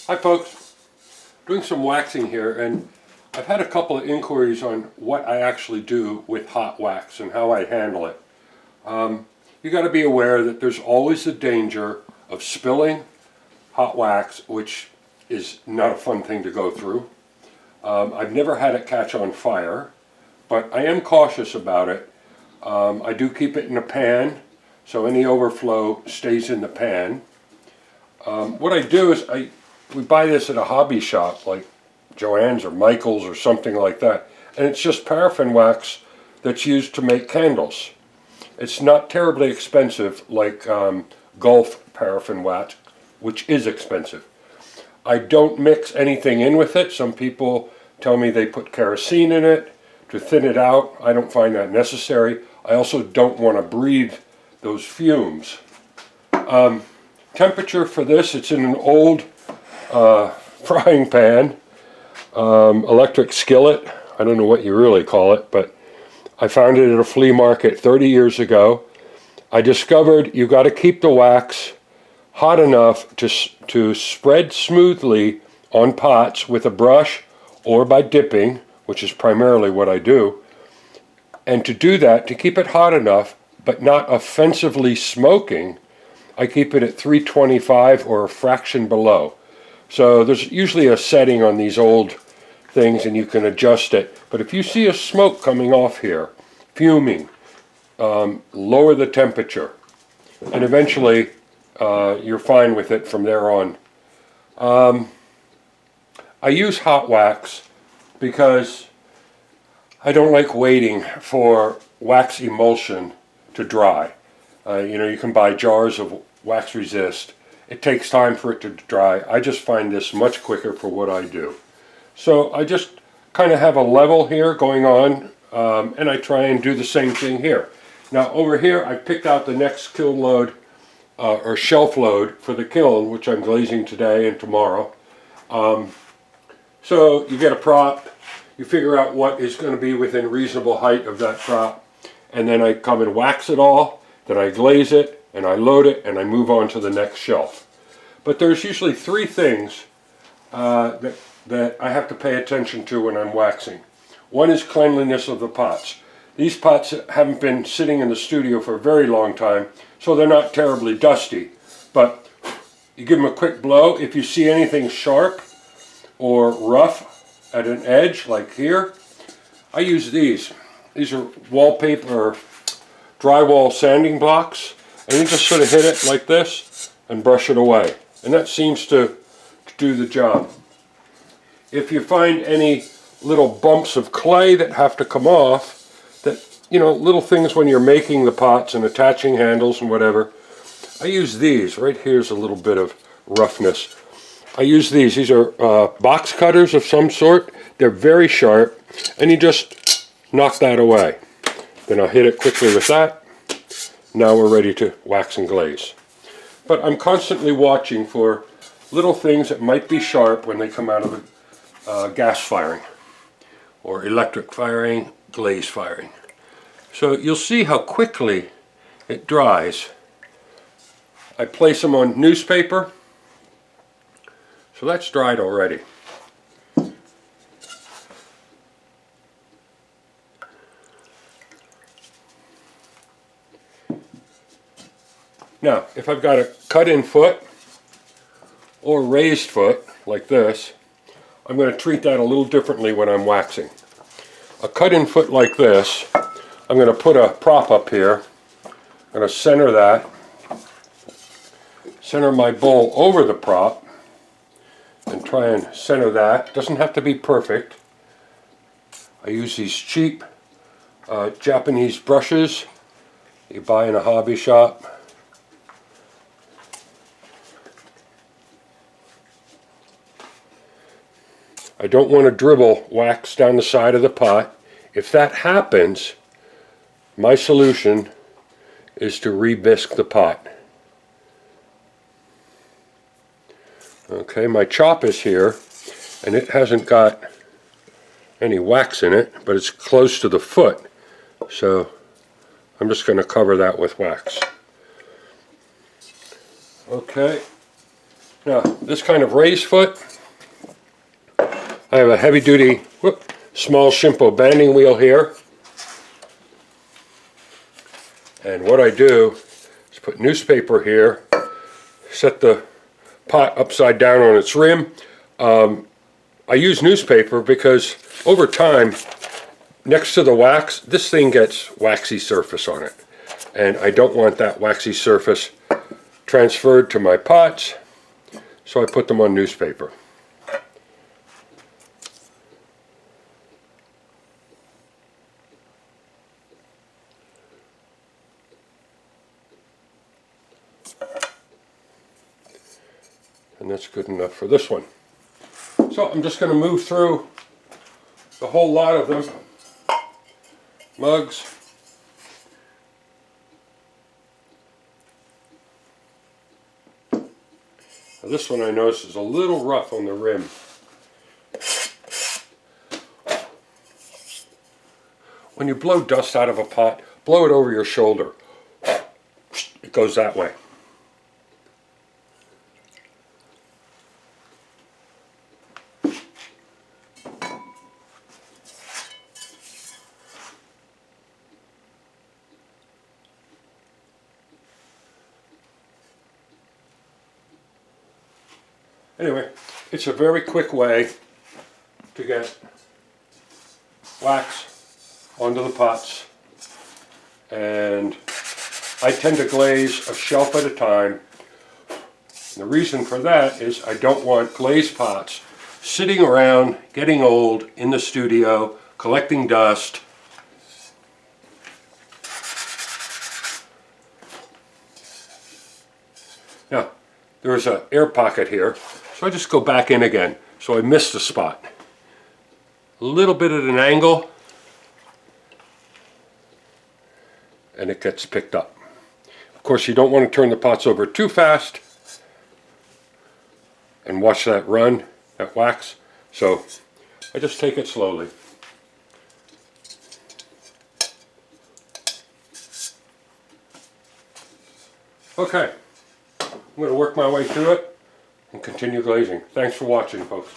Hi folks, doing some waxing here, and I've had a couple of inquiries on what I actually do with hot wax and how I handle it. You got to be aware that there's always the danger of spilling hot wax, which is not a fun thing to go through. I've never had it catch on fire, but I am cautious about it. I do keep it in a pan, so any overflow stays in the pan. What I do is we buy this at a hobby shop like Joann's or Michael's or something like that, and it's just paraffin wax that's used to make candles. It's not terribly expensive like Gulf paraffin wax, which is expensive. I don't mix anything in with it. Some people tell me they put kerosene in it to thin it out. I don't find that necessary. I also don't want to breathe those fumes. Temperature for this, it's in an old frying pan, electric skillet. I don't know what you really call it, but I found it at a flea market 30 years ago. I discovered you got to keep the wax hot enough to spread smoothly on pots with a brush or by dipping, which is primarily what I do. And to do that, to keep it hot enough but not offensively smoking, I keep it at 325 or a fraction below. So there's usually a setting on these old things and you can adjust it. But if you see a smoke coming off here, fuming, lower the temperature, and eventually you're fine with it from there on. I use hot wax because I don't like waiting for wax emulsion to dry. You can buy jars of wax resist. It takes time for it to dry. I just find this much quicker for what I do. So I just kind of have a level here going on, and I try and do the same thing here. Now over here I picked out the next kiln load or shelf load for the kiln, which I'm glazing today and tomorrow. So you get a prop, you figure out what is going to be within reasonable height of that prop, and then I come and wax it all, then I glaze it, and I load it, and I move on to the next shelf. But there's usually three things that I have to pay attention to when I'm waxing. One is cleanliness of the pots. These pots haven't been sitting in the studio for a very long time, so they're not terribly dusty. But you give them a quick blow. If you see anything sharp or rough at an edge, like here, I use these. These are wallpaper or drywall sanding blocks, and you just sort of hit it like this and brush it away. And that seems to do the job. If you find any little bumps of clay that have to come off, that, little things when you're making the pots and attaching handles and whatever, I use these. Right here's a little bit of roughness. I use these. These are box cutters of some sort. They're very sharp, and you just knock that away. Then I'll hit it quickly with that. Now we're ready to wax and glaze. But I'm constantly watching for little things that might be sharp when they come out of the gas firing or electric firing, glaze firing. So you'll see how quickly it dries. I place them on newspaper. So that's dried already. Now, if I've got a cut-in foot or raised foot, like this, I'm going to treat that a little differently when I'm waxing. A cut-in foot like this, I'm going to put a prop up here. I'm going to center that, center my bowl over the prop, and try and center that. Doesn't have to be perfect. I use these cheap Japanese brushes you buy in a hobby shop. I don't want to dribble wax down the side of the pot. If that happens, my solution is to re-bisque the pot. Okay, my chop is here, and it hasn't got any wax in it, but it's close to the foot, so I'm just going to cover that with wax. Okay, Now, this kind of raised foot, I have a heavy duty, small Shimpo banding wheel here. And what I do is put newspaper here, set the pot upside down on its rim. I use newspaper because over time, next to the wax, this thing gets waxy surface on it. And I don't want that waxy surface transferred to my pots, so I put them on newspaper. And that's good enough for this one. So I'm just going to move through the whole lot of them. Mugs. Now this one I notice is a little rough on the rim. When you blow dust out of a pot, blow it over your shoulder. It goes that way. Anyway, it's a very quick way to get wax onto the pots, and I tend to glaze a shelf at a time. And the reason for that is I don't want glazed pots sitting around, getting old in the studio, collecting dust. Now, there's an air pocket here, so I just go back in again, so I missed a spot. A little bit at an angle, and it gets picked up. Of course, you don't want to turn the pots over too fast, and watch that run, that wax, so I just take it slowly. Okay, I'm going to work my way through it and continue glazing. Thanks for watching, folks.